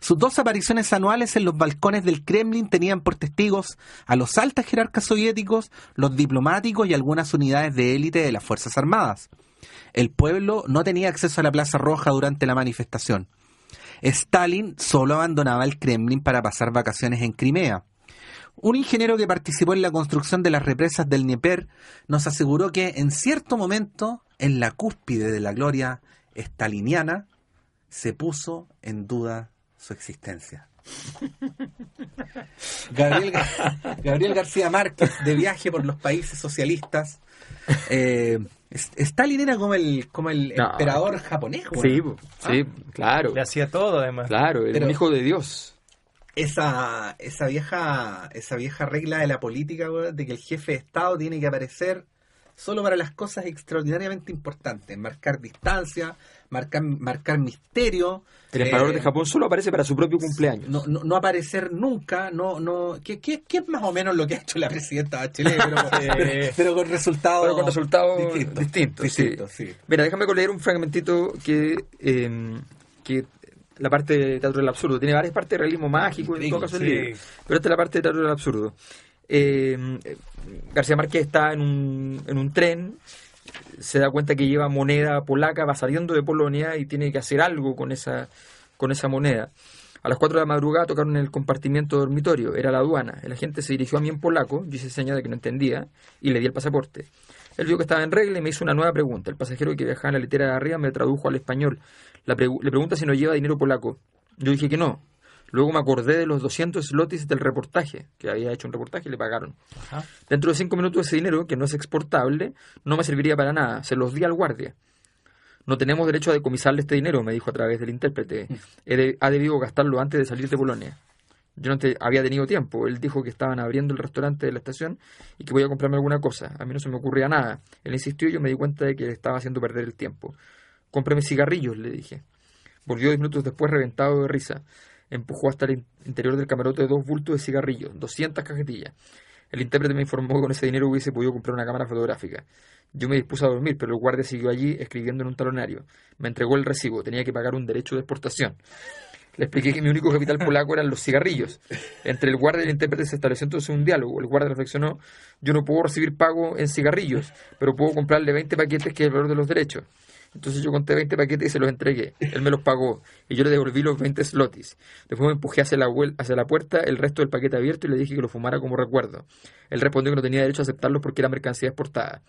Sus 2 apariciones anuales en los balcones del Kremlin tenían por testigos a los altos jerarcas soviéticos, los diplomáticos y algunas unidades de élite de las Fuerzas Armadas. El pueblo no tenía acceso a la Plaza Roja durante la manifestación. Stalin solo abandonaba el Kremlin para pasar vacaciones en Crimea. Un ingeniero que participó en la construcción de las represas del Dnieper nos aseguró que en cierto momento, en la cúspide de la gloria staliniana, se puso en duda su existencia. Gabriel García Márquez, de viaje por los países socialistas. Stalin era como el emperador japonés. Sí, sí, claro. Le hacía todo, además. Claro, era un hijo de Dios. Esa vieja regla de la política, güey, de que el jefe de Estado tiene que aparecer solo para las cosas extraordinariamente importantes, marcar distancia, marcar misterio. El emperador de Japón solo aparece para su propio cumpleaños. No aparecer nunca, ¿Qué es más o menos lo que ha hecho la presidenta Bachelet? Pero con resultados distintos. Sí. Mira, déjame leer un fragmentito que la parte de Teatro del Absurdo. Tiene varias partes de realismo mágico, en todo caso el libro, pero esta es la parte de Teatro del Absurdo. García Márquez está en un tren, se da cuenta que lleva moneda polaca, va saliendo de Polonia y tiene que hacer algo con esa moneda. A las 4 de la madrugada tocaron en el compartimiento dormitorio, era la aduana. El agente se dirigió a mí en polaco, yo hice señal de que no entendía y le di el pasaporte. Él vio que estaba en regla y me hizo una nueva pregunta. El pasajero que viajaba en la litera de arriba me tradujo al español. Le pregunta si no lleva dinero polaco. Yo dije que no. Luego me acordé de los 200 zlotys del reportaje, que había hecho un reportaje y le pagaron. Ajá. Dentro de 5 minutos ese dinero, que no es exportable, no me serviría para nada. Se los di al guardia. No tenemos derecho a decomisarle este dinero, me dijo a través del intérprete. Ha debido gastarlo antes de salir de Polonia. Yo no había tenido tiempo. Él dijo que estaban abriendo el restaurante de la estación y que voy a comprarme alguna cosa. A mí no se me ocurría nada. Él insistió y yo me di cuenta de que le estaba haciendo perder el tiempo. Cómprame cigarrillos, le dije. Volvió 10 minutos después reventado de risa. Empujó hasta el interior del camarote 2 bultos de cigarrillos, 200 cajetillas. El intérprete me informó que con ese dinero hubiese podido comprar una cámara fotográfica. Yo me dispuse a dormir, pero el guardia siguió allí escribiendo en un talonario. Me entregó el recibo, tenía que pagar un derecho de exportación. Le expliqué que mi único capital polaco eran los cigarrillos. Entre el guardia y el intérprete se estableció entonces un diálogo. El guardia reflexionó: yo no puedo recibir pago en cigarrillos, pero puedo comprarle 20 paquetes, que es el valor de los derechos. Entonces yo conté 20 paquetes y se los entregué. Él me los pagó y yo le devolví los 20 zlotys. Después me empujé hacia la puerta, el resto del paquete abierto, y le dije que lo fumara como recuerdo. Él respondió que no tenía derecho a aceptarlos porque era mercancía exportada.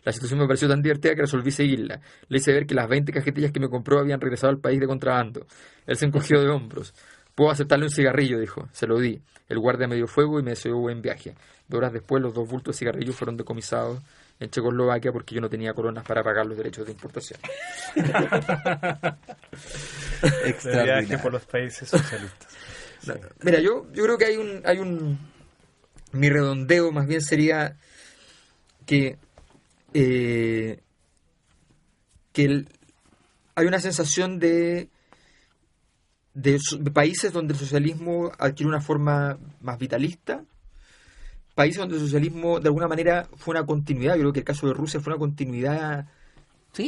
La situación me pareció tan divertida que resolví seguirla. Le hice ver que las 20 cajetillas que me compró habían regresado al país de contrabando. Él se encogió de hombros. «Puedo aceptarle un cigarrillo», dijo. Se lo di. El guardia me dio fuego y me deseó buen viaje. 2 horas después, los 2 bultos de cigarrillos fueron decomisados en Checoslovaquia porque yo no tenía coronas para pagar los derechos de importación. Extraordinario. Viaje por los países socialistas. Sí. Mira, yo creo que hay un mi redondeo más bien sería que hay una sensación de países donde el socialismo adquiere una forma más vitalista, países donde el socialismo de alguna manera fue una continuidad. Yo creo que el caso de Rusia fue una continuidad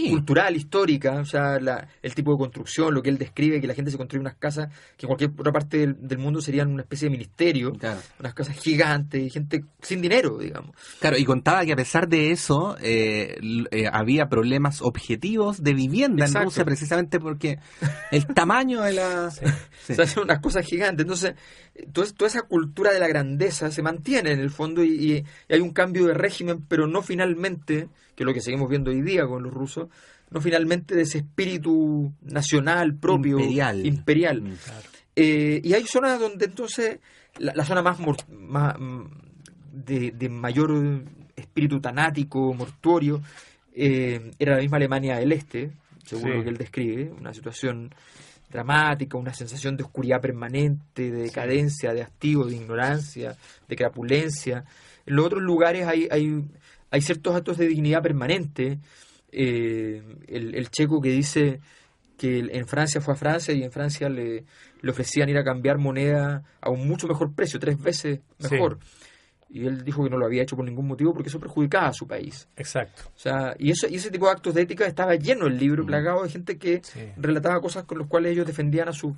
cultural, histórica, o sea, el tipo de construcción, lo que él describe, que la gente se construye unas casas que en cualquier otra parte del mundo serían una especie de ministerio, claro. Unas casas gigantes, gente sin dinero, digamos. Claro, y contaba que a pesar de eso había problemas objetivos de vivienda. Exacto. En Rusia, precisamente porque el tamaño de la... Se hacen unas cosas gigantes. Entonces, toda esa cultura de la grandeza se mantiene en el fondo y hay un cambio de régimen, pero no finalmente, que es lo que seguimos viendo hoy día con los rusos, no finalmente de ese espíritu nacional propio, imperial. Claro. Y hay zonas donde entonces la zona más de mayor espíritu tanático, mortuorio, era la misma Alemania del Este, según lo que él describe, una situación dramática, una sensación de oscuridad permanente, de decadencia, de hastío, de ignorancia, de crapulencia. En los otros lugares hay ciertos actos de dignidad permanente. El checo que dice que en Francia fue a Francia y en Francia le ofrecían ir a cambiar moneda a un mucho mejor precio, 3 veces mejor. Y él dijo que no lo había hecho por ningún motivo porque eso perjudicaba a su país. Exacto. O sea, y ese tipo de actos de ética estaba lleno el libro, plagado de gente que relataba cosas con las cuales ellos defendían a sus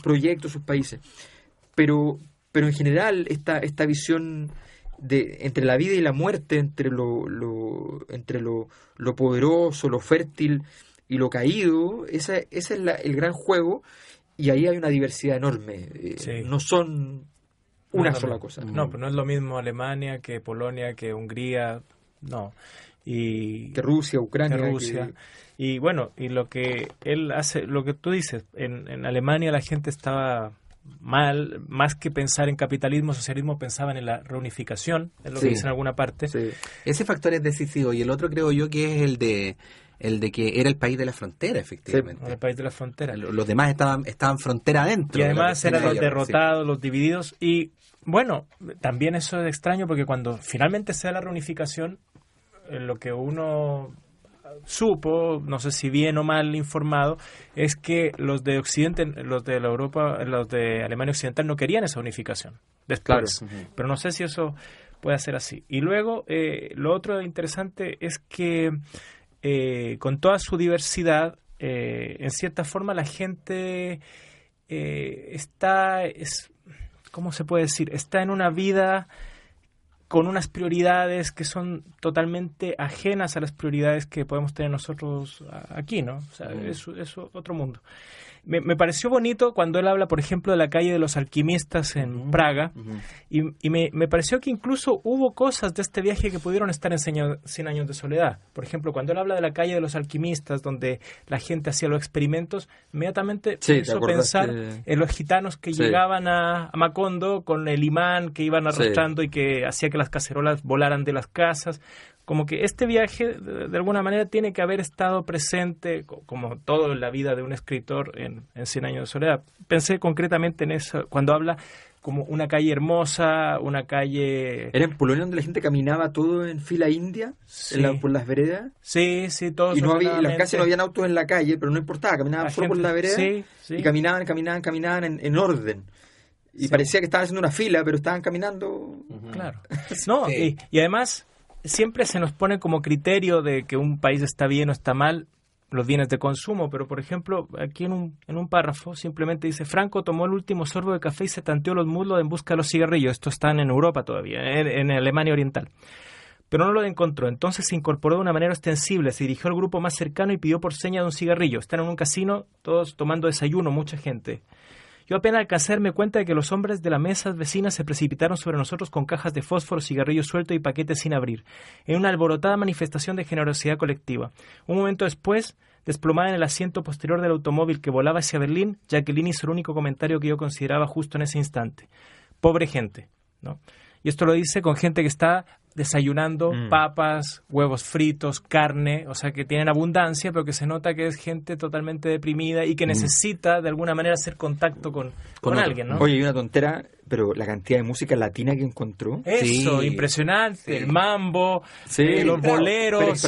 proyectos, sus países. Pero en general esta visión entre la vida y la muerte, entre lo poderoso, lo fértil y lo caído, ese es el gran juego, y ahí hay una diversidad enorme. No son una sola cosa. No, pero no es lo mismo Alemania que Polonia, que Hungría, no. Y que Rusia, Ucrania. Y bueno, y lo que él hace, lo que tú dices, en Alemania la gente estaba mal, más que pensar en capitalismo, socialismo, pensaban en la reunificación, es lo que dice en alguna parte. Sí. Ese factor es decisivo, y el otro creo yo que es el de que era el país de la frontera, efectivamente. El país de la frontera. Los demás estaban frontera adentro. Y además eran los derrotados, los divididos. Y bueno, también eso es extraño porque cuando finalmente se da la reunificación, lo que uno supo, no sé si bien o mal informado, es que los de Occidente, los de la Europa, los de Alemania Occidental no querían esa unificación después. Claro. Pero no sé si eso puede ser así. Y luego, lo otro interesante es que con toda su diversidad, en cierta forma la gente ¿cómo se puede decir? Está en una vida con unas prioridades que son totalmente ajenas a las prioridades que podemos tener nosotros aquí, ¿no? O sea, es otro mundo. Me pareció bonito cuando él habla, por ejemplo, de la calle de los alquimistas en Praga, y me pareció que incluso hubo cosas de este viaje que pudieron estar en 100 años de soledad. Por ejemplo, cuando él habla de la calle de los alquimistas, donde la gente hacía los experimentos, inmediatamente me hizo pensar en los gitanos que llegaban a Macondo con el imán que iban arrastrando y que hacía que las cacerolas volaran de las casas. Como que este viaje, de alguna manera, tiene que haber estado presente, como todo en la vida de un escritor, en 100 años de soledad. Pensé concretamente en eso, cuando habla como una calle hermosa, una calle... ¿Era en Polonia donde la gente caminaba todo en fila india? Sí. Por las veredas. Sí, todos. Y casi no habían autos en la calle, pero no importaba, caminaban solo por la vereda y caminaban en orden. Y parecía que estaban haciendo una fila, pero estaban caminando... Claro. No, y además... Siempre se nos pone como criterio de que un país está bien o está mal los bienes de consumo, pero por ejemplo, aquí en un párrafo simplemente dice: Franco tomó el último sorbo de café y se tanteó los muslos en busca de los cigarrillos. Estos están en Europa todavía, en Alemania Oriental. Pero no lo encontró, entonces se incorporó de una manera ostensible, se dirigió al grupo más cercano y pidió por seña de un cigarrillo. Están en un casino, todos tomando desayuno, mucha gente. Yo apenas alcancé a darme cuenta de que los hombres de las mesas vecinas se precipitaron sobre nosotros con cajas de fósforo, cigarrillos sueltos y paquetes sin abrir, en una alborotada manifestación de generosidad colectiva. Un momento después, desplomada en el asiento posterior del automóvil que volaba hacia Berlín, Jacqueline hizo el único comentario que yo consideraba justo en ese instante: pobre gente, ¿no? Y esto lo dice con gente que está desayunando papas, huevos fritos, carne, o sea, que tienen abundancia, pero que se nota que es gente totalmente deprimida y que necesita de alguna manera hacer contacto con alguien, ¿no? Oye, hay una tontera, pero la cantidad de música latina que encontró. Eso, impresionante, el mambo, los boleros,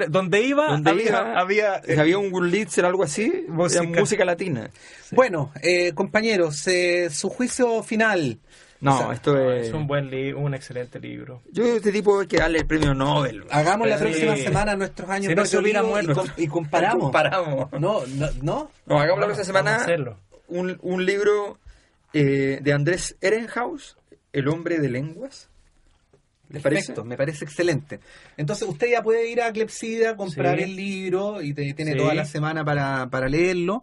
donde iba había un Wurlitzer, algo así, música latina. Bueno, compañeros, su juicio final. No, esto es un buen libro, un excelente libro. Yo a este tipo hay que darle el premio Nobel. Hagamos la próxima semana nuestros años y comparamos. No, hagamos la próxima semana un libro de Andrés Ehrenhaus, El hombre de lenguas. ¿Les parece? Perfecto, me parece excelente. Entonces usted ya puede ir a Clepsidra, comprar el libro y tiene toda la semana para leerlo.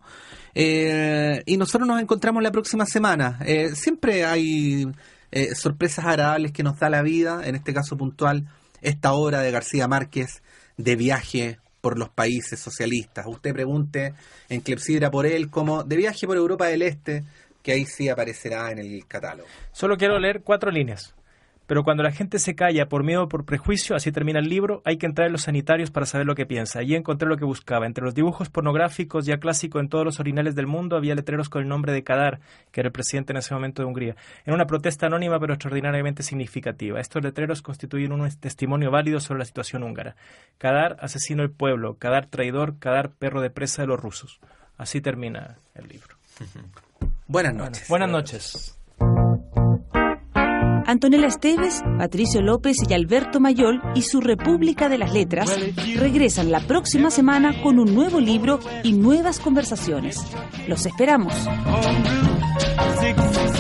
Y nosotros nos encontramos la próxima semana. Siempre hay sorpresas agradables que nos da la vida, en este caso puntual, esta obra de García Márquez de viaje por los países socialistas. Usted pregunte en Clepsidra por él como de viaje por Europa del Este, que ahí sí aparecerá en el catálogo. Solo quiero leer 4 líneas. Pero cuando la gente se calla por miedo o por prejuicio, así termina el libro, hay que entrar en los sanitarios para saber lo que piensa. Allí encontré lo que buscaba. Entre los dibujos pornográficos ya clásicos en todos los orinales del mundo había letreros con el nombre de Kadar, que era el presidente en ese momento de Hungría. Era una protesta anónima pero extraordinariamente significativa. Estos letreros constituyen un testimonio válido sobre la situación húngara. Kadar, asesino del pueblo. Kadar, traidor. Kadar, perro de presa de los rusos. Así termina el libro. Buenas noches. Buenas noches. Antonella Esteves, Patricio López y Alberto Mayol y su República de las Letras regresan la próxima semana con un nuevo libro y nuevas conversaciones. Los esperamos. On Route 66.